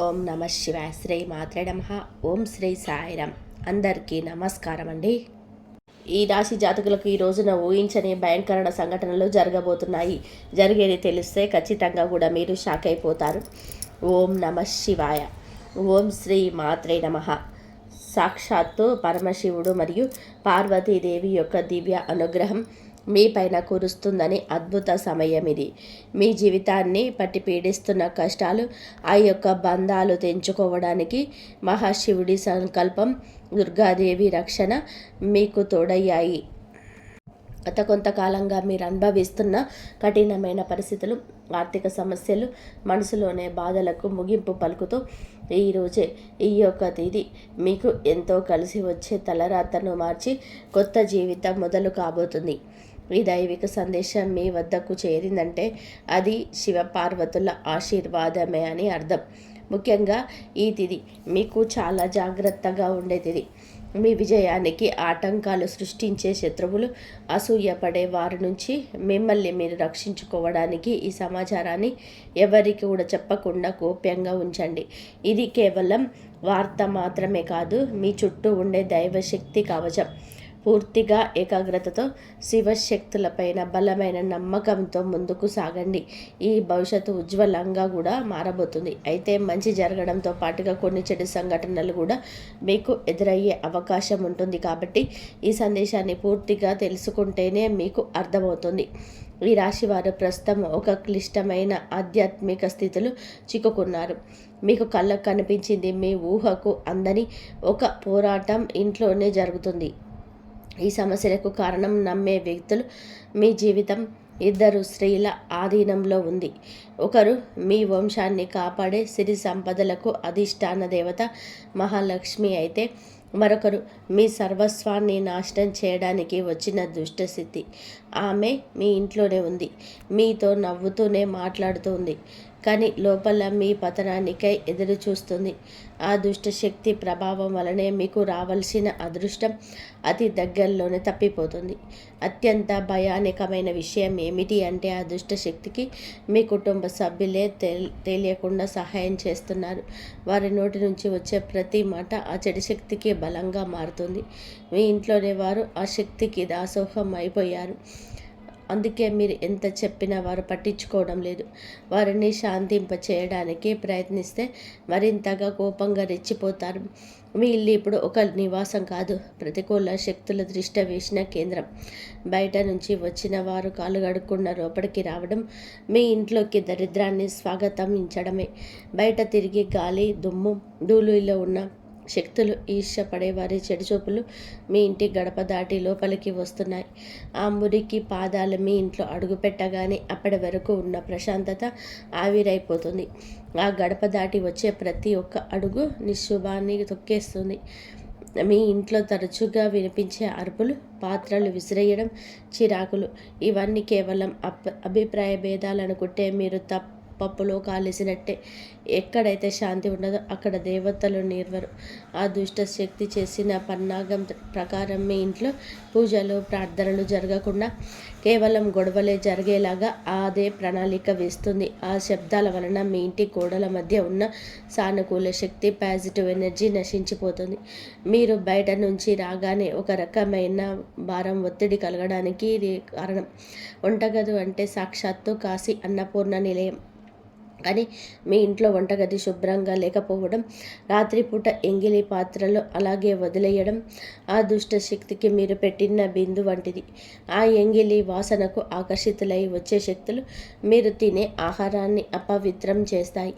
ఓం నమ శివాయ. శ్రీ మాత్రే నమః. ఓం శ్రీ సాయిరామ్. అందరికీ నమస్కారం అండి. ఈ రాశి జాతకులకు ఈ రోజున ఊహించని భయంకర సంఘటనలు జరగబోతున్నాయి. జరిగేది తెలిస్తే ఖచ్చితంగా కూడా మీరు షాక్ అయిపోతారు. ఓం నమ శివాయ. ఓం శ్రీ మాత్రే నమః. సాక్షాత్తు పరమశివుడు మరియు పార్వతీదేవి యొక్క దివ్య అనుగ్రహం మీ పైన కురుస్తుందని అద్భుత సమయం ఇది. మీ జీవితాన్ని పట్టి పీడిస్తున్న కష్టాలు, ఆ యొక్క బంధాలు తెంచుకోవడానికి మహాశివుడి సంకల్పం, దుర్గాదేవి రక్షణ మీకు తోడయ్యాయి. గత కొంతకాలంగా మీరు అనుభవిస్తున్న కఠినమైన పరిస్థితులు, ఆర్థిక సమస్యలు, మనసులోనే బాధలకు ముగింపు పలుకుతూ ఈరోజే ఈ యొక్క తేదీ మీకు ఎంతో కలిసి వచ్చే తలరాతను మార్చి కొత్త జీవితం మొదలు కాబోతుంది. ఈ దైవిక సందేశం మీ వద్దకు చేరిందంటే అది శివపార్వతుల ఆశీర్వాదమే అని అర్థం. ముఖ్యంగా ఈ తిథి మీకు చాలా జాగ్రత్తగా ఉండే తిథి. మీ విజయానికి ఆటంకాలు సృష్టించే శత్రువులు, అసూయపడే వారి నుంచి మిమ్మల్ని మీరు రక్షించుకోవడానికి ఈ సమాచారాన్ని ఎవరికి కూడా చెప్పకుండా గోప్యంగా ఉంచండి. ఇది కేవలం వార్త మాత్రమే కాదు, మీ చుట్టూ ఉండే దైవశక్తి కవచం. పూర్తిగా ఏకాగ్రతతో శివశక్తులపైన బలమైన నమ్మకంతో ముందుకు సాగండి. ఈ భవిష్యత్తు ఉజ్వలంగా కూడా మారబోతుంది. అయితే మంచి జరగడంతో పాటుగా కొన్ని చెడు సంఘటనలు కూడా మీకు ఎదురయ్యే అవకాశం ఉంటుంది. కాబట్టి ఈ సందేశాన్ని పూర్తిగా తెలుసుకుంటేనే మీకు అర్థమవుతుంది. ఈ రాశి వారు ప్రస్తుతం ఒక క్లిష్టమైన ఆధ్యాత్మిక స్థితిలో చిక్కుకున్నారు. మీకు కళ్ళకు కనిపించింది మీ ఊహకు అందని ఒక పోరాటం ఇంట్లోనే జరుగుతుంది. ఈ సమస్యలకు కారణం నమ్మే వ్యక్తులు. మీ జీవితం ఇద్దరు స్త్రీల ఆధీనంలో ఉంది. ఒకరు మీ వంశాన్ని కాపాడే సిరి సంపదలకు అధిష్టాన దేవత మహాలక్ష్మి అయితే మరొకరు మీ సర్వస్వాన్ని నాశనం చేయడానికి వచ్చిన దుష్టశక్తి. ఆమె మీ ఇంట్లోనే ఉంది, మీతో నవ్వుతూనే మాట్లాడుతుంది, కానీ లోపల మీ పతనానికై ఎదురు చూస్తుంది. ఆ దుష్టశక్తి ప్రభావం వలనే మీకు రావాల్సిన అదృష్టం అతి దగ్గరలోనే తప్పిపోతుంది. అత్యంత భయానకమైన విషయం ఏమిటి అంటే ఆ దుష్టశక్తికి మీ కుటుంబ సభ్యులే తెలియకుండా సహాయం చేస్తున్నారు. వారి నోటి నుంచి వచ్చే ప్రతి మాట ఆ చెడు శక్తికి బలంగా మారుతుంది. మీ ఇంట్లోనే వారు ఆ శక్తికి దాసోహం అయిపోయారు. అందుకే మీరు ఎంత చెప్పినా వారు పట్టించుకోవడం లేదు. వారిని శాంతింప చేయడానికి ప్రయత్నిస్తే మరింతగా కోపంగా రెచ్చిపోతారు. మీ ఇల్లు ఇప్పుడు ఒక నివాసం కాదు, ప్రతికూల శక్తుల దృష్టి వేసిన కేంద్రం. బయట నుంచి వచ్చిన వారు కాలు గడుక్కున్న లోపలికి రావడం మీ ఇంట్లోకి దరిద్రాన్ని స్వాగతించడమే. బయట తిరిగి గాలి, దుమ్ము, ధూళిలో ఉన్న శక్తులు, ఈర్ష్యపడేవారి చెడుచూపులు మీ ఇంటి గడప దాటి లోపలికి వస్తున్నాయి. ఆ మురికి పాదాలు మీ ఇంట్లో అడుగు పెట్టగానే అప్పటి వరకు ఉన్న ప్రశాంతత ఆవిరైపోతుంది. ఆ గడప దాటి వచ్చే ప్రతి ఒక్క అడుగు నిశ్శుభాన్ని తొక్కేస్తుంది. మీ ఇంట్లో తరచుగా వినిపించే అరుపులు, పాత్రలు విసిరేయడం, చిరాకులు ఇవన్నీ కేవలం అభిప్రాయ భేదాలు అనుకుంటే మీరు పప్పులో కాలేసినట్టే. ఎక్కడైతే శాంతి ఉండదో అక్కడ దేవతలు నిర్వరు. ఆ దుష్ట శక్తి చేసిన పన్నాగం ప్రకారం మీ ఇంట్లో పూజలు, ప్రార్థనలు జరగకుండా కేవలం గొడవలే జరిగేలాగా అదే ప్రణాళిక వేస్తుంది. ఆ శబ్దాల వలన మీ ఇంటి గోడల మధ్య ఉన్న సానుకూల శక్తి, పాజిటివ్ ఎనర్జీ నశించిపోతుంది. మీరు బయట నుంచి రాగానే ఒక రకమైన భారం, ఒత్తిడి కలగడానికి ఇది కారణం. వంటగది అంటే సాక్షాత్తు కాశీ అన్నపూర్ణ నిలయం. కానీ మీ ఇంట్లో వంటగది శుభ్రంగా లేకపోవడం, రాత్రిపూట ఎంగిలి పాత్రలు అలాగే వదిలేయడం ఆ దుష్ట శక్తికి మీరు పెట్టిన బిందు వంటిది. ఆ ఎంగిలి వాసనకు ఆకర్షితులై వచ్చే శక్తులు మీరు తినే ఆహారాన్ని అపవిత్రం చేస్తాయి.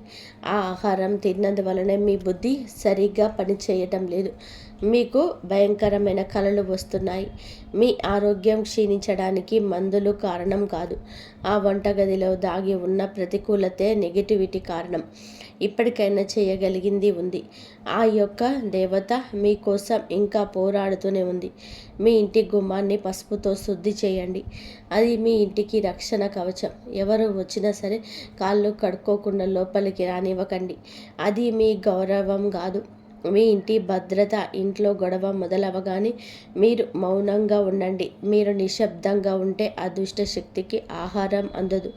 ఆ ఆహారం తిన్నందువలనే మీ బుద్ధి సరిగ్గా పనిచేయటం లేదు. మీకు భయంకరమైన కలలు వస్తున్నాయి. మీ ఆరోగ్యం క్షీణించడానికి మందులు కారణం కాదు, ఆ వంటగదిలో దాగి ఉన్న ప్రతికూలతే, నెగిటివిటీ కారణం. ఇప్పటికైనా చేయగలిగింది ఉంది. ఆ యొక్క దేవత మీకోసం ఇంకా పోరాడుతూనే ఉంది. మీ ఇంటి గుమ్మాన్ని పసుపుతో శుద్ధి చేయండి. అది మీ ఇంటికి రక్షణ కవచం. ఎవరు వచ్చినా సరే కాళ్ళు కడుక్కోకుండా లోపలికి రానివ్వకండి. అది మీ గౌరవం కాదు, మీ ఇంటి భద్రత, ఇంట్లో గొడవ మొదలవగానే మీరు మౌనంగా ఉండండి. మీరు నిశ్శబ్దంగా ఉంటే ఆ దుష్ట శక్తికి ఆహారం అందదు,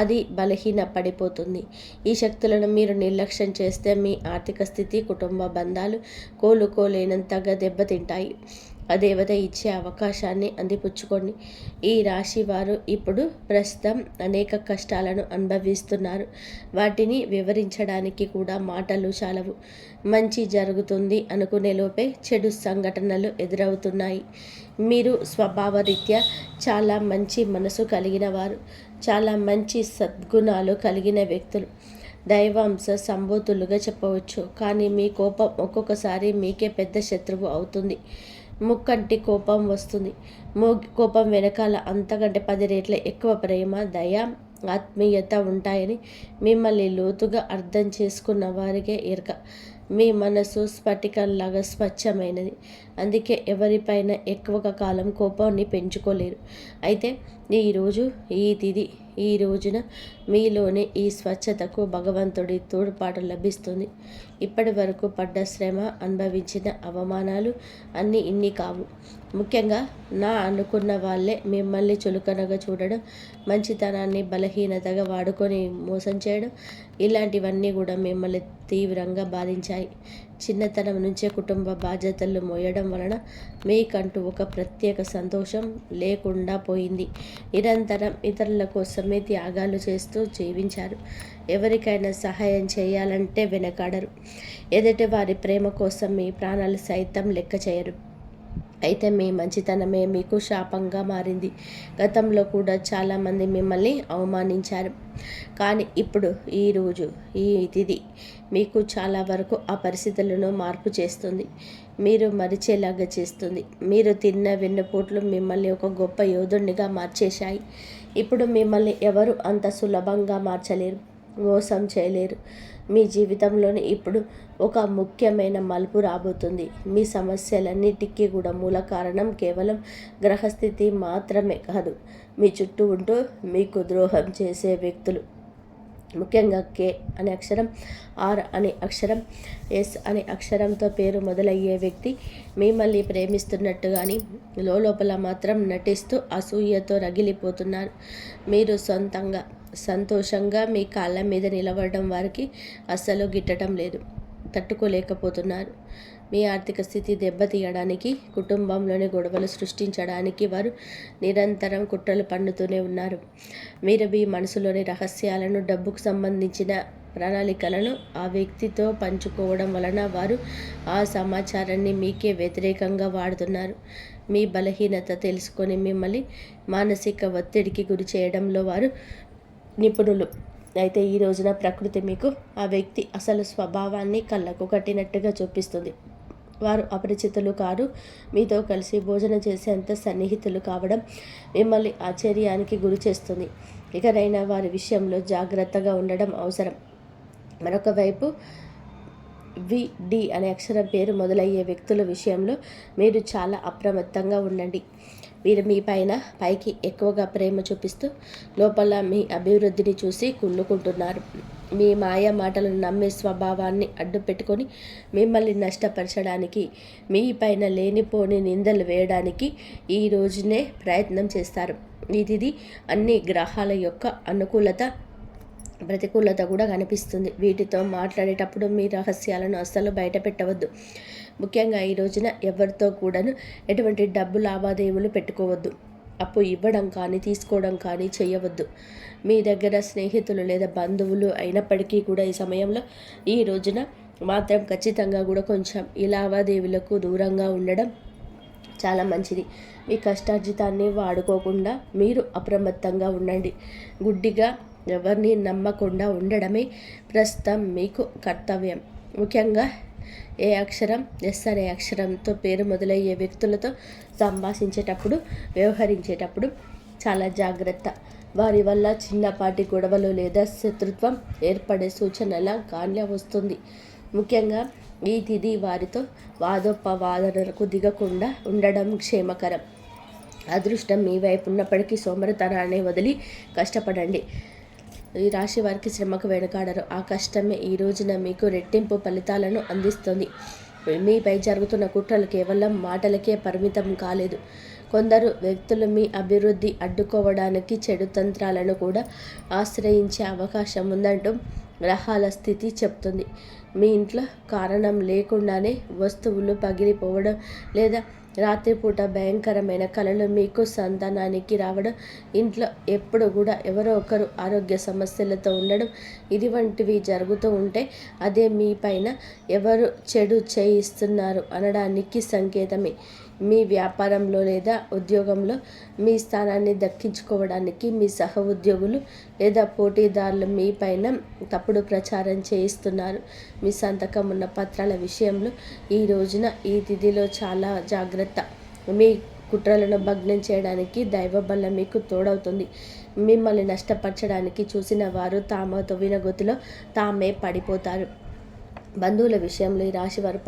అది బలహీన పడిపోతుంది. ఈ శక్తులను మీరు నిర్లక్ష్యం చేస్తే మీ ఆర్థిక స్థితి, కుటుంబ బంధాలు కోలుకోలేనంతగా దెబ్బతింటాయి. ఆ దేవత ఇచ్చే అవకాశాన్ని అందిపుచ్చుకోండి. ఈ రాశి వారు ఇప్పుడు ప్రస్తుతం అనేక కష్టాలను అనుభవిస్తున్నారు. వాటిని వివరించడానికి కూడా మాటలు చాలవు. మంచి జరుగుతుంది అనుకునే లోపే చెడు సంఘటనలు ఎదురవుతున్నాయి. మీరు స్వభావరీత్యా చాలా మంచి మనసు కలిగిన వారు, చాలా మంచి సద్గుణాలు కలిగిన వ్యక్తులు, దైవాంశ సంభూతులుగా చెప్పవచ్చు. కానీ మీ కోపం ఒక్కొక్కసారి మీకే పెద్ద శత్రువు అవుతుంది. ముక్కంటి కోపం వస్తుంది. కోపం వెనకాల అంతకంటే 10 రెట్ల ఎక్కువ ప్రేమ, దయ, ఆత్మీయత ఉంటాయని మిమ్మల్ని లోతుగా అర్థం చేసుకున్న వారికే ఎరక. మీ మనసు స్ఫటికంలాగా స్వచ్ఛమైనది. అందుకే ఎవరిపైన ఎక్కువగా కాలం కోపాన్ని పెంచుకోలేరు. అయితే ఈరోజు ఈ తిథి, ఈ రోజున మీలోని ఈ స్వచ్ఛతకు భగవంతుడి తోడ్పాటు లభిస్తుంది. ఇప్పటి వరకు పడ్డ శ్రమ, అనుభవించిన అవమానాలు అన్నీ ఇన్ని కావు. ముఖ్యంగా నా అనుకున్న వాళ్ళే మిమ్మల్ని చులకనగా చూడడం, మంచితనాన్ని బలహీనతగా వాడుకొని మోసం చేయడం, ఇలాంటివన్నీ కూడా మిమ్మల్ని తీవ్రంగా బాధించాయి. చిన్నతనం నుంచే కుటుంబ బాధ్యతలు మోయడం వలన మీకంటూ ఒక ప్రత్యేక సంతోషం లేకుండా పోయింది. నిరంతరం ఇతరుల కోసమే త్యాగాలు చేస్తూ జీవించారు. ఎవరికైనా సహాయం చేయాలంటే వెనకాడరు. ఎదుటి వారి ప్రేమ కోసం మీ ప్రాణాలు సైతం లెక్క చేయరు. అయితే మీ మంచితనమే మీకు శాపంగా మారింది. గతంలో కూడా చాలామంది మిమ్మల్ని అవమానించారు. కానీ ఇప్పుడు ఈరోజు ఈ తిథి మీకు చాలా వరకు ఆ పరిస్థితులను మార్పు చేస్తుంది. మీరు మరిచేలాగా చేస్తుంది. మీరు తిన్న వెన్నుపోట్లు మిమ్మల్ని ఒక గొప్ప యోధుడిగా మార్చేశాయి. ఇప్పుడు మిమ్మల్ని ఎవరు అంత సులభంగా మార్చలేరు, మోసం చేయలేరు. మీ జీవితంలోని ఇప్పుడు ఒక ముఖ్యమైన మలుపు రాబోతుంది. మీ సమస్యలన్నిటికీ కూడా మూల కారణం కేవలం గ్రహస్థితి మాత్రమే కాదు, మీ చుట్టూ ఉంటూ మీకు ద్రోహం చేసే వ్యక్తులు. ముఖ్యంగా కే అనే అక్షరం, ఆర్ అనే అక్షరం, ఎస్ అనే అక్షరంతో పేరు మొదలయ్యే వ్యక్తి మిమ్మల్ని ప్రేమిస్తున్నట్టు కానీ లోపల మాత్రం నటిస్తూ అసూయతో రగిలిపోతున్నారు. మీరు సొంతంగా సంతోషంగా మీ కాళ్ళ మీద నిలబడడం వారికి అస్సలు గిట్టడం లేదు, తట్టుకోలేకపోతున్నారు. మీ ఆర్థిక స్థితి దెబ్బతీయడానికి, కుటుంబంలోని గొడవలు సృష్టించడానికి వారు నిరంతరం కుట్రలు పన్నుతూనే ఉన్నారు. మీరు మీ మనసులోని రహస్యాలను, డబ్బుకు సంబంధించిన ప్రణాళికలను ఆ వ్యక్తితో పంచుకోవడం వలన వారు ఆ సమాచారాన్ని మీకే వ్యతిరేకంగా వాడుతున్నారు. మీ బలహీనత తెలుసుకొని మిమ్మల్ని మానసిక ఒత్తిడికి గురి చేయడంలో వారు నిపుణులు. అయితే ఈ రోజున ప్రకృతి మీకు ఆ వ్యక్తి అసలు స్వభావాన్ని కళ్ళకు కట్టినట్టుగా చూపిస్తుంది. వారు అపరిచితులు కారు, మీతో కలిసి భోజనం చేసేంత సన్నిహితులు కావడం మిమ్మల్ని ఆశ్చర్యానికి గురి చేస్తుంది. ఇకనైనా వారి విషయంలో జాగ్రత్తగా ఉండడం అవసరం. మరొక వైపు విడి అనే అక్షరం పేరు మొదలయ్యే వ్యక్తుల విషయంలో మీరు చాలా అప్రమత్తంగా ఉండండి. వీరు మీ పైకి ఎక్కువగా ప్రేమ చూపిస్తూ లోపల మీ అభివృద్ధిని చూసి కుళ్ళుకుంటున్నారు. మీ మాయ మాటలను నమ్మే స్వభావాన్ని అడ్డు పెట్టుకొని మిమ్మల్ని నష్టపరచడానికి, మీ పైన లేనిపోని నిందలు వేయడానికి ఈ రోజునే ప్రయత్నం చేస్తారు. ఇది అన్ని గ్రహాల యొక్క అనుకూలత, ప్రతికూలత కూడా కనిపిస్తుంది. వీటితో మాట్లాడేటప్పుడు మీ రహస్యాలను అస్సలు బయట పెట్టవద్దు. ముఖ్యంగా ఈ రోజున ఎవరితో కూడాను ఎటువంటి డబ్బు లావాదేవీలు పెట్టుకోవద్దు. అప్పు ఇవ్వడం కానీ తీసుకోవడం కానీ చేయవద్దు. మీ దగ్గర స్నేహితులు లేదా బంధువులు అయినప్పటికీ కూడా ఈ సమయంలో ఈ రోజున మాత్రం ఖచ్చితంగా కూడా కొంచెం ఈ లావాదేవీలకు దూరంగా ఉండడం చాలా మంచిది. మీ కష్టార్జితాన్ని వాడుకోకుండా మీరు అప్రమత్తంగా ఉండండి. గుడ్డిగా ఎవరిని నమ్మకుండా ఉండడమే ప్రస్తుతం మీకు కర్తవ్యం. ముఖ్యంగా ఏ అక్షరం, ఎస్ అనే అక్షరంతో పేరు మొదలయ్యే వ్యక్తులతో సంభాషించేటప్పుడు, వ్యవహరించేటప్పుడు చాలా జాగ్రత్త. వారి వల్ల చిన్నపాటి గొడవలు లేదా శత్రుత్వం ఏర్పడే సూచనల గాన్య వస్తుంది. ముఖ్యంగా ఈ తిథి వారితో వాదోపవాదనలకు దిగకుండా ఉండడం క్షేమకరం. అదృష్టం మీ వైపు ఉన్నప్పటికీ సోమరితనాన్ని వదిలి కష్టపడండి. ఈ రాశి వారికి శ్రమకు వెనుకాడరు. ఆ కష్టమే ఈ రోజున మీకు రెట్టింపు ఫలితాలను అందిస్తుంది. మీపై జరుగుతున్న కుట్రలు కేవలం మాటలకే పరిమితం కాలేదు. కొందరు వ్యక్తులు మీ అభివృద్ధి అడ్డుకోవడానికి చెడు తంత్రాలను కూడా ఆశ్రయించే అవకాశం ఉందంటూ గ్రహాల స్థితి చెప్తుంది. మీ ఇంట్లో కారణం లేకుండానే వస్తువులు పగిలిపోవడం లేదా రాత్రిపూట భయంకరమైన కలలు మీకు సంతానానికి రావడం, ఇంట్లో ఎప్పుడు కూడా ఎవరో ఒకరు ఆరోగ్య సమస్యలతో ఉండడం, ఇటువంటివి జరుగుతూ ఉంటే అదే మీ పైన ఎవరు చెడు చేయిస్తున్నారు అనడానికి సంకేతమే. మీ వ్యాపారంలో లేదా ఉద్యోగంలో మీ స్థానాన్ని దక్కించుకోవడానికి మీ సహ ఉద్యోగులు లేదా పోటీదారులు మీ పైన తప్పుడు ప్రచారం చేయిస్తున్నారు. మీ సంతకం ఉన్న పత్రాల విషయంలో ఈ రోజున ఈ తిథిలో చాలా జాగ్రత్త. మీ కుట్రలను భగ్నం చేయడానికి దైవ బలం మీకు తోడవుతుంది. మిమ్మల్ని నష్టపరచడానికి చూసిన వారు తాము తవ్విన గొతిలో తామే పడిపోతారు. బంధువుల విషయంలో ఈ రాశి వారు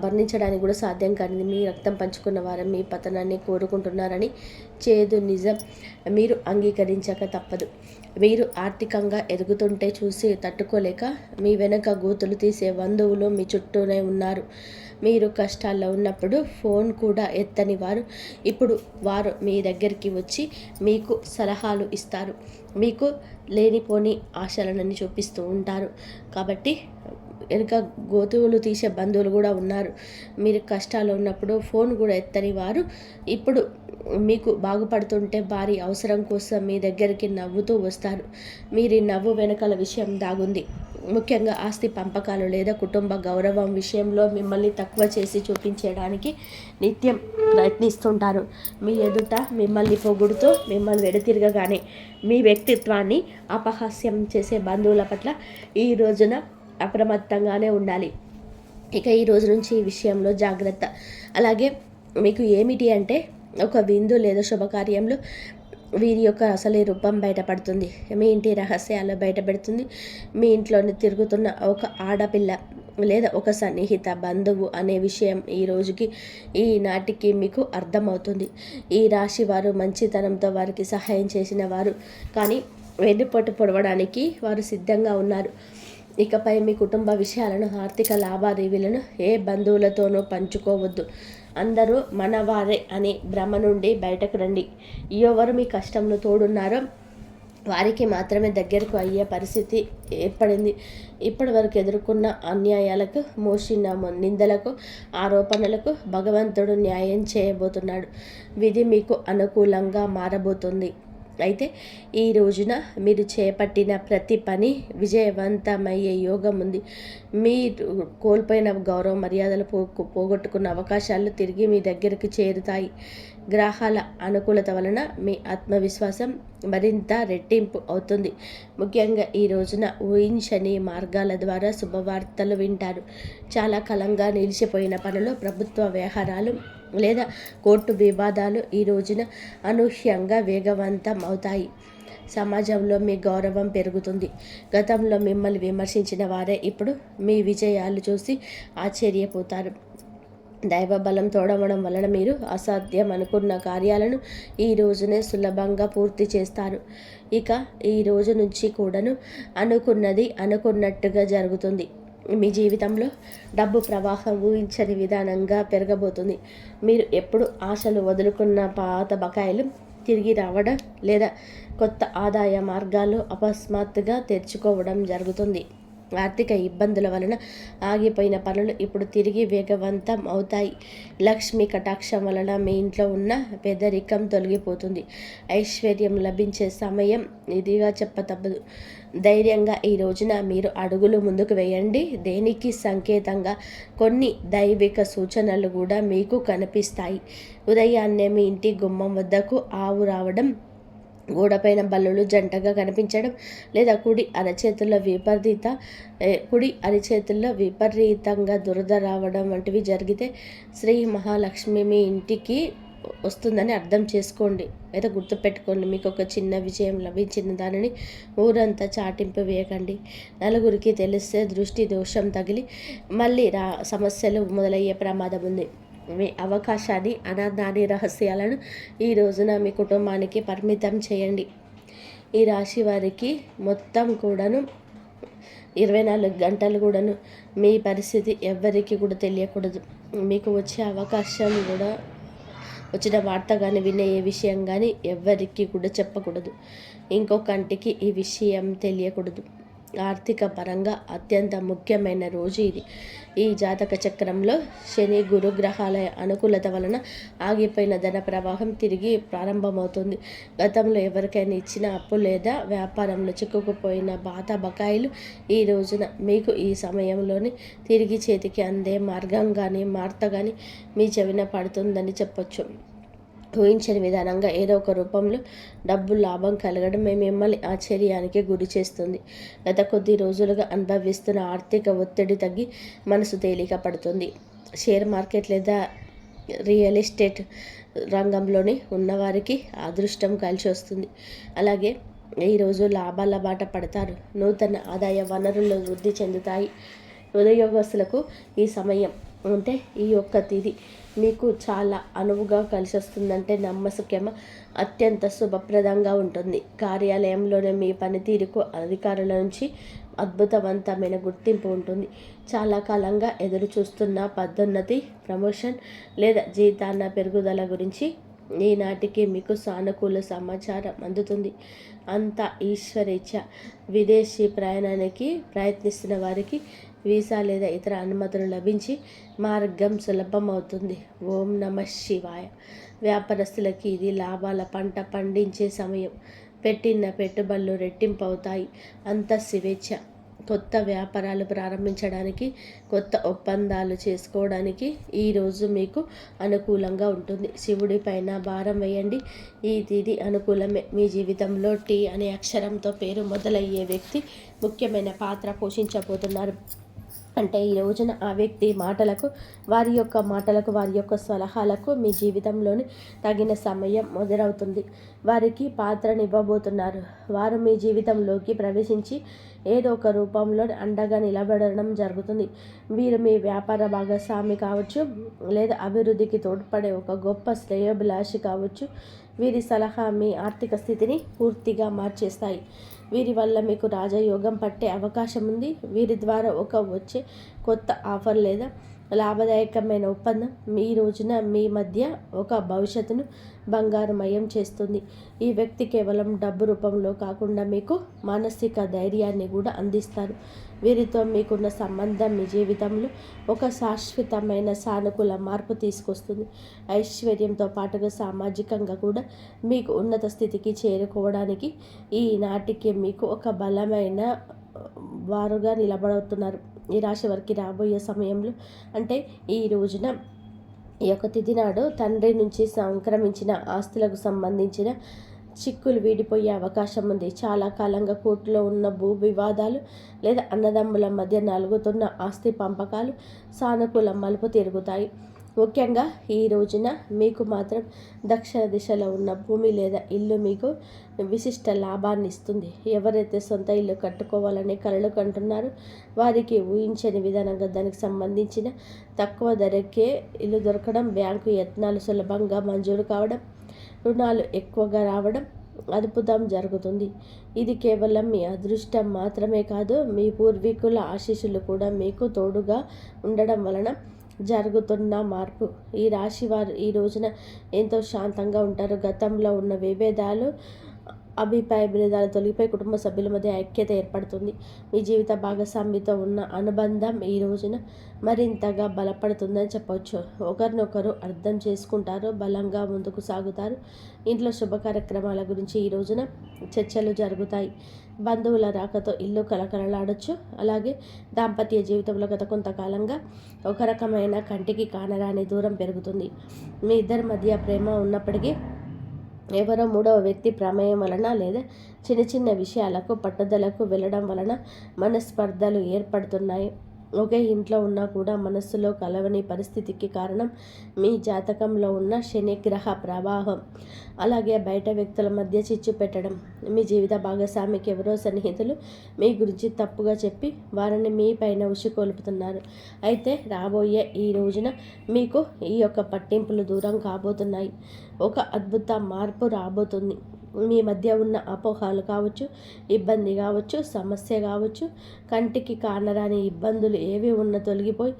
వర్ణించడానికి కూడా సాధ్యం కానిది. మీ రక్తం పంచుకున్న వారు మీ పతనాన్ని కోరుకుంటున్నారని చేదు నిజం మీరు అంగీకరించక తప్పదు. మీరు ఆర్థికంగా ఎదుగుతుంటే చూసి తట్టుకోలేక మీ వెనక గోతులు తీసే బంధువులు మీ చుట్టూనే ఉన్నారు. మీరు కష్టాల్లో ఉన్నప్పుడు ఫోన్ కూడా ఎత్తని వారు ఇప్పుడు వారు మీ దగ్గరికి వచ్చి మీకు సలహాలు ఇస్తారు. మీకు లేనిపోని ఆశలను చూపిస్తూ ఉంటారు. కాబట్టి వెనుక గోతువులు తీసే బంధువులు కూడా ఉన్నారు. మీరు కష్టాలు ఉన్నప్పుడు ఫోన్ కూడా ఎత్తని వారు ఇప్పుడు మీకు బాగుపడుతుంటే భారీ అవసరం కోసం మీ దగ్గరికి నవ్వుతూ వస్తారు. మీరు నవ్వు వెనకాల విషయం దాగుంది. ముఖ్యంగా ఆస్తి పంపకాలు లేదా కుటుంబ గౌరవం విషయంలో మిమ్మల్ని తక్కువ చేసి చూపించడానికి నిత్యం ప్రయత్నిస్తుంటారు. మీ ఎదుట మిమ్మల్ని పొగుడుతూ మిమ్మల్ని వెడతిరగగానే మీ వ్యక్తిత్వాన్ని అపహాస్యం చేసే బంధువుల పట్ల ఈ రోజున అప్రమత్తంగానే ఉండాలి. ఇక ఈ రోజు నుంచి ఈ విషయంలో జాగ్రత్త. అలాగే మీకు ఏమిటి అంటే ఒక విందు లేదా శుభకార్యంలో వీరి యొక్క అసలే రూపం బయటపడుతుంది. మీ ఇంటి రహస్యాలు బయటపెడుతుంది. మీ ఇంట్లోని తిరుగుతున్న ఒక ఆడపిల్ల లేదా ఒక సన్నిహిత బంధువు అనే విషయం ఈ రోజుకి ఈనాటికి మీకు అర్థమవుతుంది. ఈ రాశి వారు మంచితనంతో వారికి సహాయం చేసిన వారు, కానీ వెన్నుపోటు పొడవడానికి వారు సిద్ధంగా ఉన్నారు. ఇకపై మీ కుటుంబ విషయాలను, ఆర్థిక లావాదేవీలను ఏ బంధువులతోనూ పంచుకోవద్దు. అందరూ మనవారే అనే భ్రమ నుండి బయటకు రండి. ఎవరు మీ కష్టంలో తోడున్నారో వారికి మాత్రమే దగ్గరకు అయ్యే పరిస్థితి ఏర్పడింది. ఇప్పటి వరకు ఎదుర్కొన్న అన్యాయాలకు, మోసిన నిందలకు, ఆరోపణలకు భగవంతుడు న్యాయం చేయబోతున్నాడు. విధి మీకు అనుకూలంగా మారబోతుంది. అయితే ఈ రోజున మీరు చేపట్టిన ప్రతి పని విజయవంతమయ్యే యోగం ఉంది. మీరు కోల్పోయిన గౌరవ మర్యాదలు పోగొట్టుకున్న అవకాశాలు తిరిగి మీ దగ్గరికి చేరుతాయి. గ్రహాల అనుకూలత వలన మీ ఆత్మవిశ్వాసం మరింత రెట్టింపు అవుతుంది. ముఖ్యంగా ఈ రోజున ఊహించని మార్గాల ద్వారా శుభవార్తలు వింటారు. చాలా కాలంగా నిలిచిపోయిన పనులు, ప్రభుత్వ వ్యవహారాలు లేదా కోర్టు వివాదాలు ఈ రోజున అనూహ్యంగా వేగవంతం అవుతాయి. సమాజంలో మీ గౌరవం పెరుగుతుంది. గతంలో మిమ్మల్ని విమర్శించిన వారే ఇప్పుడు మీ విజయాలు చూసి ఆశ్చర్యపోతారు. దైవ బలం తోడవడం వలన మీరు అసాధ్యం అనుకున్న కార్యాలను ఈ రోజునే సులభంగా పూర్తి చేస్తారు. ఇక ఈ రోజు నుంచి కూడాను అనుకున్నది అనుకున్నట్టుగా జరుగుతుంది. మీ జీవితంలో డబ్బు ప్రవాహం ఊహించని విధానంగా పెరగబోతుంది. మీరు ఎప్పుడు ఆశలు వదులుకున్న పాత బకాయిలు తిరిగి రావడం లేదా కొత్త ఆదాయ మార్గాలు అకస్మాత్తుగా తెరుచుకోవడం జరుగుతుంది. ఆర్థిక ఇబ్బందుల వలన ఆగిపోయిన పనులు ఇప్పుడు తిరిగి వేగవంతం అవుతాయి. లక్ష్మీ కటాక్షం వలన మీ ఇంట్లో ఉన్న పేదరికం తొలగిపోతుంది. ఐశ్వర్యం లభించే సమయం ఇదిగా చెప్పతప్పదు. ధైర్యంగా ఈ రోజున మీరు అడుగులు ముందుకు వేయండి. దేనికి సంకేతంగా కొన్ని దైవిక సూచనలు కూడా మీకు కనిపిస్తాయి. ఉదయాన్నే మీ ఇంటి గుమ్మం వద్దకు ఆవు రావడం, గోడపైన బల్లులు జంటగా కనిపించడం లేదా కుడి అరిచేతుల్లో విపరీతంగా దురద రావడం వంటివి జరిగితే శ్రీ మహాలక్ష్మి మీ ఇంటికి వస్తుందని అర్థం చేసుకోండి. అయితే గుర్తుపెట్టుకోండి, మీకు ఒక చిన్న విజయం లభించిన దానిని ఊరంతా చాటింపు వేయకండి. నలుగురికి తెలిస్తే దృష్టి దోషం తగిలి మళ్ళీ సమస్యలు మొదలయ్యే ప్రమాదం ఉంది. మీ అవకాశాన్ని, ఆనందాన్ని, రహస్యాలను ఈ రోజున మీ కుటుంబానికి పరిమితం చేయండి. ఈ రాశి వారికి మొత్తం కూడాను 24 గంటలు కూడాను మీ పరిస్థితి ఎవ్వరికి కూడా తెలియకూడదు. మీకు వచ్చే అవకాశం కూడా వచ్చిన వార్త కానీ వినే ఏ విషయం కానీ ఎవ్వరికి కూడా చెప్పకూడదు. ఇంకొకంటికి ఈ విషయం తెలియకూడదు. ఆర్థిక పరంగా అత్యంత ముఖ్యమైన రోజు ఇది. ఈ జాతక చక్రంలో శని గురు గ్రహాల అనుకూలత వలన ఆగిపోయిన ధన ప్రవాహం తిరిగి ప్రారంభమవుతుంది. గతంలో ఎవరికైనా ఇచ్చిన అప్పు లేదా వ్యాపారంలో చిక్కుకుపోయిన పాత బకాయిలు ఈ రోజున మీకు ఈ సమయంలోని తిరిగి చేతికి అందే మార్గం కానీ మార్త కానీ మీ చెవిన పడుతుందని చెప్పొచ్చు. ఊహించని విధానంగా ఏదో ఒక రూపంలో డబ్బు లాభం కలగడం మిమ్మల్ని ఆశ్చర్యానికి గురి చేస్తుంది. గత కొద్ది రోజులుగా అనుభవిస్తున్న ఆర్థిక ఒత్తిడి తగ్గి మనసు తేలిక పడుతుంది. షేర్ మార్కెట్ లేదా రియల్ ఎస్టేట్ రంగంలోని ఉన్నవారికి అదృష్టం కలిసి వస్తుంది. అలాగే ఈరోజు లాభాల బాట పడతారు. నూతన ఆదాయ వనరులు వృద్ధి చెందుతాయి. ఉద్యోగస్తులకు ఈ సమయం అంటే ఈ ఒక్క తిథి మీకు చాలా అనువుగా కలిసి వస్తుందంటే నమ్మశక్యమ అత్యంత శుభప్రదంగా ఉంటుంది. కార్యాలయంలోనే మీ పనితీరుకు అధికారుల నుంచి అద్భుతవంతమైన గుర్తింపు ఉంటుంది. చాలా కాలంగా ఎదురు చూస్తున్న పదోన్నతి, ప్రమోషన్ లేదా జీతాల పెరుగుదల గురించి ఈనాటికి మీకు సానుకూల సమాచారం అందుతుంది. అంతా ఈశ్వరేచ్ఛ. విదేశీ ప్రయాణానికి ప్రయత్నిస్తున్న వారికి వీసా లేదా ఇతర అనుమతులు లభించి మార్గం సులభమవుతుంది. ఓం నమః శివాయ. వ్యాపారస్తులకి ఇది లాభాల పంట పండించే సమయం. పెట్టిన పెట్టుబడులు రెట్టింపు అవుతాయి. అంత స్వేచ్ఛ. కొత్త వ్యాపారాలు ప్రారంభించడానికి, కొత్త ఒప్పందాలు చేసుకోవడానికి ఈరోజు మీకు అనుకూలంగా ఉంటుంది. శివుడి పైన భారం వేయండి. ఈ తిథి అనుకూలమే. మీ జీవితంలో టీ అనే అక్షరంతో పేరు మొదలయ్యే వ్యక్తి ముఖ్యమైన పాత్ర పోషించబోతున్నారు. అంటే ఈ రోజున ఆ వ్యక్తి మాటలకు, వారి యొక్క సలహాలకు మీ జీవితంలోని తగిన సమయం మొదలవుతుంది. వారికి పాత్రనివ్వబోతున్నారు. వారు మీ జీవితంలోకి ప్రవేశించి ఏదో ఒక రూపంలో అండగా నిలబడడం జరుగుతుంది. వీరు మీ వ్యాపార భాగస్వామి కావచ్చు, లేదా అభివృద్ధికి తోడ్పడే ఒక గొప్ప శ్రేయోభిలాషి కావచ్చు. వీరి సలహా మీ ఆర్థిక స్థితిని పూర్తిగా మార్చేస్తాయి. వీరి వల్ల మీకు రాజయోగం పట్టే అవకాశం ఉంది. వీరి ద్వారా వచ్చే కొత్త ఆఫర్ లేదా లాభదాయకమైన ఒప్పందం మీ రోజున మీ మధ్య ఒక భవిష్యత్తును బంగారుమయం చేస్తుంది. ఈ వ్యక్తి కేవలం డబ్బు రూపంలో కాకుండా మీకు మానసిక ధైర్యాన్ని కూడా అందిస్తారు. వీరితో మీకున్న సంబంధం మీ జీవితంలో ఒక శాశ్వతమైన సానుకూల మార్పు తీసుకొస్తుంది. ఐశ్వర్యంతో పాటుగా సామాజికంగా కూడా మీకు ఉన్నత స్థితికి చేరుకోవడానికి ఈనాటికి మీకు ఒక బలమైన వారుగా నిలబడుతున్నారు. ఈ రాశి వారికి రాబోయే సమయంలో అంటే ఈ రోజున ఈ యొక్క తిథి నాడు తండ్రి నుంచి సంక్రమించిన ఆస్తులకు సంబంధించిన చిక్కులు వీడిపోయే అవకాశం ఉంది. చాలా కాలంగా కోర్టులో ఉన్న భూ వివాదాలు లేదా అన్నదమ్ముల మధ్య నలుగుతున్న ఆస్తి పంపకాలు సానుకూల మలుపు తిరుగుతాయి. ముఖ్యంగా ఈ రోజున మీకు మాత్రం దక్షిణ దిశలో ఉన్న భూమి లేదా ఇల్లు మీకు విశిష్ట లాభాన్ని ఇస్తుంది. ఎవరైతే సొంత ఇల్లు కట్టుకోవాలని కలలు కంటున్నారో వారికి ఊహించని విధానంగా దానికి సంబంధించిన తక్కువ ధరకే ఇల్లు దొరకడం, బ్యాంకు యత్నాలు సులభంగా మంజూరు కావడం, రుణాలు ఎక్కువగా రావడం అద్భుతం జరుగుతుంది. ఇది కేవలం మీ అదృష్టం మాత్రమే కాదు, మీ పూర్వీకుల ఆశీస్సులు కూడా మీకు తోడుగా ఉండడం వలన జరుగుతున్న మార్పు. ఈ రాశి వారు ఈ రోజున ఎంతో శాంతంగా ఉంటారు. గతంలో ఉన్న విభేదాలు, అభిప్రాయ భేదాలు తొలగిపోయి కుటుంబ సభ్యుల మధ్య ఐక్యత ఏర్పడుతుంది. మీ జీవిత భాగస్వామితో ఉన్న అనుబంధం ఈ రోజున మరింతగా బలపడుతుందని చెప్పవచ్చు. ఒకరినొకరు అర్థం చేసుకుంటారు, బలంగా ముందుకు సాగుతారు. ఇంట్లో శుభ కార్యక్రమాల గురించి ఈ రోజున చర్చలు జరుగుతాయి. బంధువుల రాకతో ఇల్లు కలకలలాడొచ్చు. అలాగే దాంపత్య జీవితంలో గత కొంతకాలంగా ఒక రకమైన కంటికి కానరాని దూరం పెరుగుతుంది. మీ ఇద్దరి మధ్య ప్రేమ ఉన్నప్పటికీ ఎవరో మూడవ వ్యక్తి ప్రమేయం వలన లేదా చిన్న చిన్న విషయాలకు పట్టుదలకు వెళ్ళడం వలన మనస్పర్ధలు ఏర్పడుతున్నాయి. ఒకే ఇంట్లో ఉన్నా కూడా మనస్సులో కలవని పరిస్థితికి కారణం మీ జాతకంలో ఉన్న శనిగ్రహ ప్రభావం. అలాగే బయట వ్యక్తుల మధ్య చిచ్చు పెట్టడం. మీ జీవిత భాగస్వామికి ఎవరో సన్నిహితులు మీ గురించి తప్పుగా చెప్పి వారిని మీ పైన ఉసికొల్పుతున్నారు. అయితే రాబోయే ఈ రోజున మీకు ఈ యొక్క పట్టింపులు దూరం కాబోతున్నాయి. ఒక అద్భుత మార్పు రాబోతుంది. మీ మధ్య ఉన్న అపోహలు కావచ్చు, ఇబ్బంది కావచ్చు, సమస్య కావచ్చు, కంటికి కానరాని ఇబ్బందులు ఏవి ఉన్నా తొలగిపోయి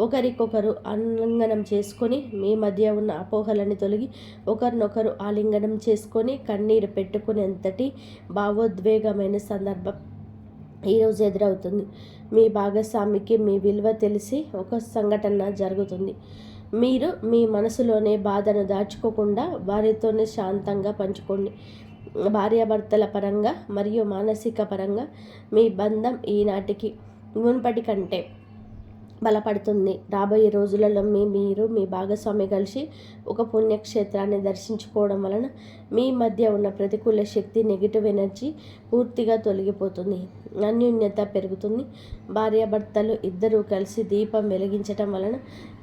ఒకరికొకరు ఆలింగనం చేసుకొని మీ మధ్య ఉన్న అపోహలని తొలగి ఒకరినొకరు ఆలింగనం చేసుకొని కన్నీరు పెట్టుకునేంతటి భావోద్వేగమైన సందర్భం ఈరోజు ఎదురవుతుంది. మీ భాగస్వామికి మీ విలువ తెలిసి ఒక సంఘటన జరుగుతుంది. మీరు మీ మనసులోనే బాధను దాచుకోకుండా వారితోనే శాంతంగా పంచుకోండి. భార్యాభర్తల పరంగా మరియు మానసిక పరంగా మీ బంధం ఈనాటికి మునుపటి కంటే బలపడుతుంది. రాబోయే రోజులలో మీరు మీ భాగస్వామి కలిసి ఒక పుణ్యక్షేత్రాన్ని దర్శించుకోవడం వలన మీ మధ్య ఉన్న ప్రతికూల శక్తి, నెగిటివ్ ఎనర్జీ పూర్తిగా తొలగిపోతుంది. అన్యోన్యత పెరుగుతుంది. భార్యాభర్తలు ఇద్దరూ కలిసి దీపం వెలిగించటం వలన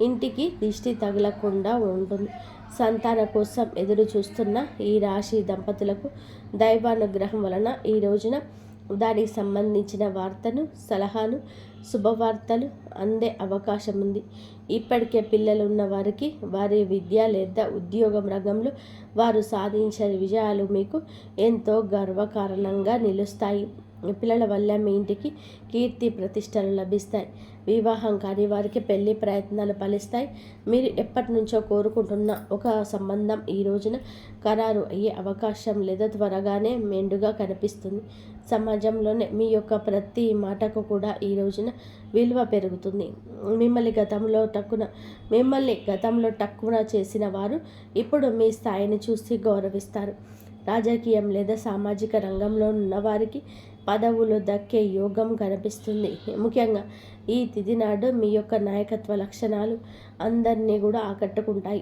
ఇంటికి దిష్టి తగలకుండా ఉంటుంది. సంతాన కోసం ఎదురు చూస్తున్న ఈ రాశి దంపతులకు దైవానుగ్రహం వలన ఈ రోజున దానికి సంబంధించిన వార్తను, సలహాను, శుభవార్తలు అందే అవకాశం ఉంది. ఇప్పటికే పిల్లలు ఉన్న వారికి వారి విద్య లేదా ఉద్యోగం రంగంలో వారు సాధించిన విజయాలు మీకు ఎంతో గర్వకారణంగా నిలుస్తాయి. పిల్లల వల్ల మీ ఇంటికి కీర్తి ప్రతిష్టలు లభిస్తాయి. వివాహం కాని వారికి పెళ్లి ప్రయత్నాలు ఫలిస్తాయి. మీరు ఎప్పటి నుంచో కోరుకుంటున్న ఒక సంబంధం ఈ రోజున ఖరారు అయ్యే అవకాశం లేదా త్వరగానే మెండుగా కనిపిస్తుంది. సమాజంలోనే మీ యొక్క ప్రతి మాటకు కూడా ఈ రోజున విలువ పెరుగుతుంది. మిమ్మల్ని గతంలో టక్కున చేసిన వారు ఇప్పుడు మీ స్థాయిని చూసి గౌరవిస్తారు. రాజకీయం లేదా సామాజిక రంగంలో ఉన్న వారికి పదవులు దక్కే యోగం కనిపిస్తుంది. ముఖ్యంగా ఈ తిథి నాడు మీ యొక్క నాయకత్వ లక్షణాలు అందరినీ కూడా ఆకట్టుకుంటాయి.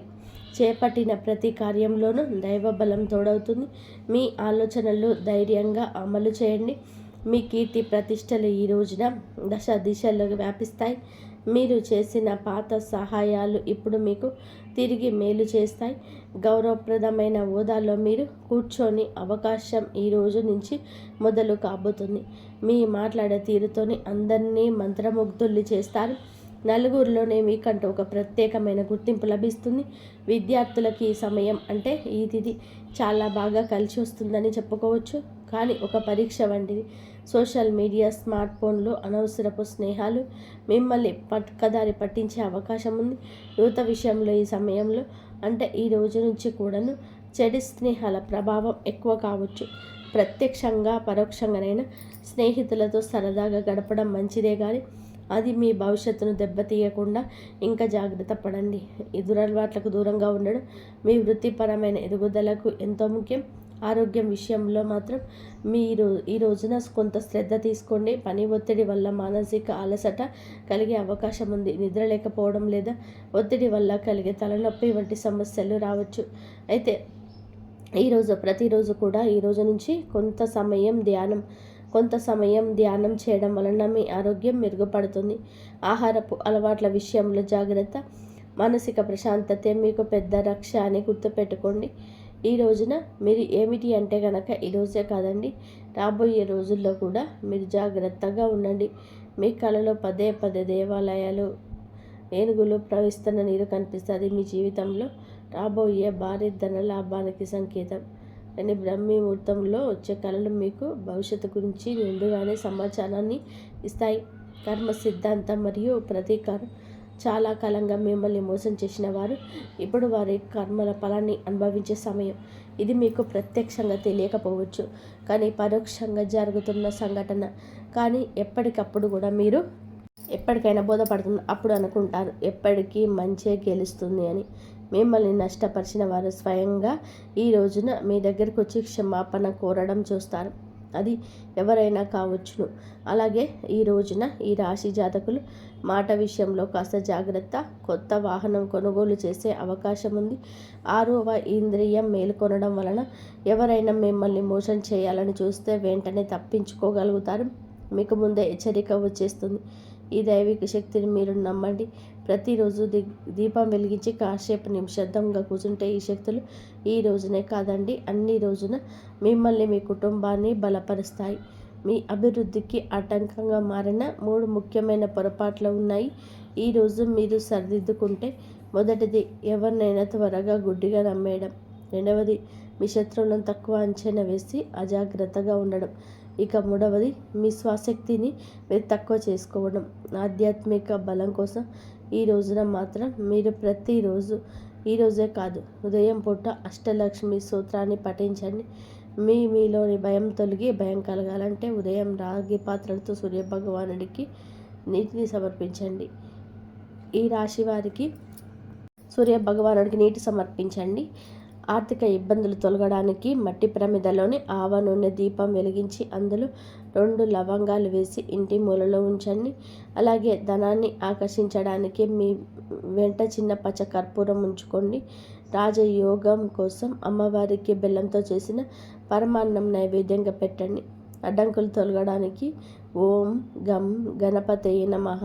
చేపట్టిన ప్రతి కార్యంలోనూ దైవబలం తోడవుతుంది. మీ ఆలోచనలు ధైర్యంగా అమలు చేయండి. మీ కీర్తి ప్రతిష్టలు ఈ రోజున దశ దిశల్లో వ్యాపిస్తాయి. మీరు చేసిన పాత సహాయాలు ఇప్పుడు మీకు తిరిగి మేలు చేస్తాయి. గౌరవప్రదమైన హోదాలో మీరు కూర్చొని అవకాశం ఈ రోజు నుంచి మొదలు కాబోతుంది. మీ మాట్లాడే తీరుతోని అందరినీ మంత్రముగ్ధుల్ని చేస్తారు. నలుగురిలోనే మీకంటూ ఒక ప్రత్యేకమైన గుర్తింపు లభిస్తుంది. విద్యార్థులకి ఈ సమయం అంటే ఈ తిథి చాలా బాగా కలిసి వస్తుందని చెప్పుకోవచ్చు. కానీ ఒక పరీక్ష వంటిది. సోషల్ మీడియా, స్మార్ట్ ఫోన్లు, అనవసరపు స్నేహాలు మిమ్మల్ని పక్కదారి పట్టించే అవకాశం ఉంది. యువత విషయంలో ఈ సమయంలో అంటే ఈ రోజు నుంచి కూడాను చెడు స్నేహాల ప్రభావం ఎక్కువ కావచ్చు. ప్రత్యక్షంగా పరోక్షంగానైనా స్నేహితులతో సరదాగా గడపడం మంచిదే, కానీ అది మీ భవిష్యత్తును దెబ్బతీయకుండా ఇంకా జాగ్రత్త పడండి. ఈ దురలవాట్లకు దూరంగా ఉండడం మీ వృత్తిపరమైన ఎదుగుదలకు ఎంతో ముఖ్యం. ఆరోగ్యం విషయంలో మాత్రం మీరు ఈ రోజున కొంత శ్రద్ధ తీసుకోండి. పని ఒత్తిడి వల్ల మానసిక అలసట కలిగే అవకాశం ఉంది. నిద్ర లేకపోవడం లేదా ఒత్తిడి వల్ల కలిగే తలనొప్పి వంటి సమస్యలు రావచ్చు. అయితే ప్రతిరోజు కూడా ఈ రోజు నుంచి కొంత సమయం ధ్యానం చేయడం వలన మీ ఆరోగ్యం మెరుగుపడుతుంది. ఆహారపు అలవాట్ల విషయంలో జాగ్రత్త. మానసిక ప్రశాంతతే మీకు పెద్ద రక్ష అని గుర్తుపెట్టుకోండి. ఈ రోజున మీరు ఏమిటి అంటే కనుక ఈరోజే కాదండి, రాబోయే రోజుల్లో కూడా మీరు జాగ్రత్తగా ఉండండి. మీ కళలో పదే పదే దేవాలయాలు, ఏనుగులు ప్రవహిస్తున్న నీరు కనిపిస్తుంది. మీ జీవితంలో రాబోయే భారీ ధన లాభానికి సంకేతం. కానీ బ్రహ్మీ ముహూర్తంలో వచ్చే కళలు మీకు భవిష్యత్తు గురించి నిండుగానే సమాచారాన్ని ఇస్తాయి. కర్మ సిద్ధాంతం మరియు ప్రతీకారం. చాలా కాలంగా మిమ్మల్ని మోసం చేసిన వారు ఇప్పుడు వారి కర్మల ఫలాన్ని అనుభవించే సమయం. ఇది మీకు ప్రత్యక్షంగా తెలియకపోవచ్చు, కానీ పరోక్షంగా జరుగుతున్న సంఘటన. కానీ ఎప్పటికప్పుడు కూడా మీరు ఎప్పటికైనా బోధపడుతుంది. అప్పుడు అనుకుంటారు ఎప్పటికీ మంచే గెలుస్తుంది అని. మిమ్మల్ని నష్టపరిచిన వారు స్వయంగా ఈ రోజున మీ దగ్గరకు వచ్చి క్షమాపణ కోరడం చూస్తారు. అది ఎవరైనా కావచ్చును. అలాగే ఈ రోజున ఈ రాశి జాతకులు మాట విషయంలో కాస్త జాగ్రత్త. కొత్త వాహనం కొనుగోలు చేసే అవకాశం ఉంది. 6వ ఇంద్రియం మేలుకొనడం వలన ఎవరైనా మిమ్మల్ని మోసం చేయాలని చూస్తే వెంటనే తప్పించుకోగలుగుతారు. మీకు ముందే హెచ్చరిక వచ్చేస్తుంది. ఈ దైవిక శక్తిని మీరు నమ్మండి. ప్రతిరోజు దీపం వెలిగించి కాసేపు నిశ్శబ్దంగా కూర్చుంటే ఈ శక్తులు ఈ రోజునే కాదండి, అన్ని రోజున మిమ్మల్ని, మీ కుటుంబాన్ని బలపరుస్తాయి. మీ అభివృద్ధికి ఆటంకంగా మారిన 3 ముఖ్యమైన పొరపాట్లు ఉన్నాయి. ఈరోజు మీరు సరిదిద్దుకుంటే, మొదటిది ఎవరినైనా త్వరగా గుడ్డిగా నమ్మేయడం. రెండవది మీ శత్రువులను తక్కువ అంచనా వేసి అజాగ్రత్తగా ఉండడం. ఇక మూడవది, మీ స్వశక్తిని మీరు తక్కువ చేసుకోవడం. ఆధ్యాత్మిక బలం కోసం ఈ రోజున మాత్రం మీరు ప్రతిరోజు, ఈరోజే కాదు ఉదయం పూట అష్టలక్ష్మి సూత్రాన్ని పఠించండి. మీలోని భయం తొలగి భయం కలగాలంటే ఉదయం రాగి పాత్రలతో సూర్యభగవానుడికి నీటిని సమర్పించండి. ఈ రాశి వారికి సూర్యభగవానుడికి నీటి సమర్పించండి. ఆర్థిక ఇబ్బందులు తొలగడానికి మట్టి ప్రమిదలోని ఆవ నూనె దీపం వెలిగించి అందులో 2 లవంగాలు వేసి ఇంటి మూలలో ఉంచండి. అలాగే ధనాన్ని ఆకర్షించడానికి మీ వెంట చిన్న పచ్చ కర్పూరం ఉంచుకోండి. రాజయోగం కోసం అమ్మవారికి బెల్లంతో చేసిన పరమాన్నం నైవేద్యంగా పెట్టండి. అడ్డంకులు తొలగడానికి ఓం గం గణపతయే నమః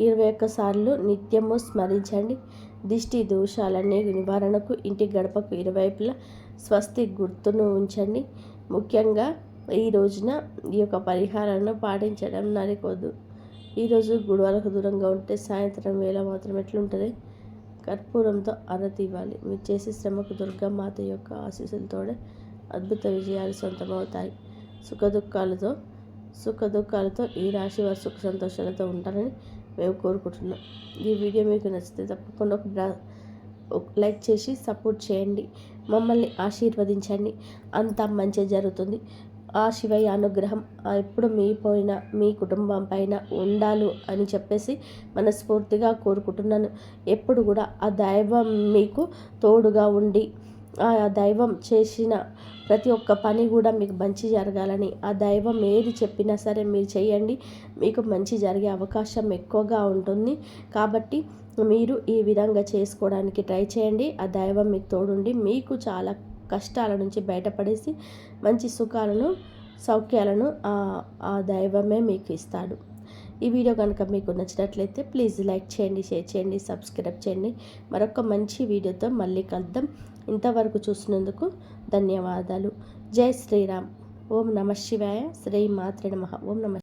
21 సార్లు నిత్యము స్మరించండి. దిష్టి దోషాలనే నివారణకు ఇంటి గడపకు ఇరువైపులా స్వస్తి గుర్తును ఉంచండి. ముఖ్యంగా ఈ రోజున ఈ యొక్క పరిహారాలను పాటించడం నరికొద్దు. ఈరోజు గుడివాలకు దూరంగా ఉంటే సాయంత్రం వేళ మాత్రం ఎట్లుంటుంది, కర్పూరంతో ఆరతి ఇవ్వాలి. మీరు చేసే శ్రమకు దుర్గామాత యొక్క ఆశీస్సులతోనే అద్భుత విజయాలు సొంతమవుతాయి. సుఖదుఖాలతో ఈ రాశి వారు సుఖ సంతోషాలతో ఉంటారని మేము కోరుకుంటున్నాం. ఈ వీడియో మీకు నచ్చితే తప్పకుండా ఒక లైక్ చేసి సపోర్ట్ చేయండి. మమ్మల్ని ఆశీర్వదించండి. అంతా మంచి జరుగుతుంది. ఆ శివయ్య అనుగ్రహం ఎప్పుడు మీ కుటుంబం పైన ఉండాలి అని చెప్పేసి మనస్ఫూర్తిగా కోరుకుంటున్నాను. ఎప్పుడు కూడా ఆ దైవం మీకు తోడుగా ఉండి ఆ దైవం చేసిన ప్రతి ఒక్క పని కూడా మీకు మంచి జరగాలని, ఆ దైవం ఏది చెప్పినా సరే మీరు చేయండి, మీకు మంచి జరిగే అవకాశం ఎక్కువగా ఉంటుంది. కాబట్టి మీరు ఈ విధంగా చేసుకోవడానికి ట్రై చేయండి. ఆ దైవం మీకు తోడుండి మీకు చాలా కష్టాల నుంచి బయటపడేసి మంచి సుఖాలను, సౌఖ్యాలను ఆ దైవమే మీకు ఇస్తాడు. ఈ వీడియో కనుక మీకు నచ్చినట్లయితే ప్లీజ్ లైక్ చేయండి, షేర్ చేయండి, సబ్స్క్రైబ్ చేయండి. మరొక మంచి వీడియోతో మళ్ళీ కలుద్దాం. ఇంతవరకు చూసినందుకు ధన్యవాదాలు. జై శ్రీరామ్. ఓం నమః శివాయ. శ్రీ మాత్రే నమః. ఓం నమః.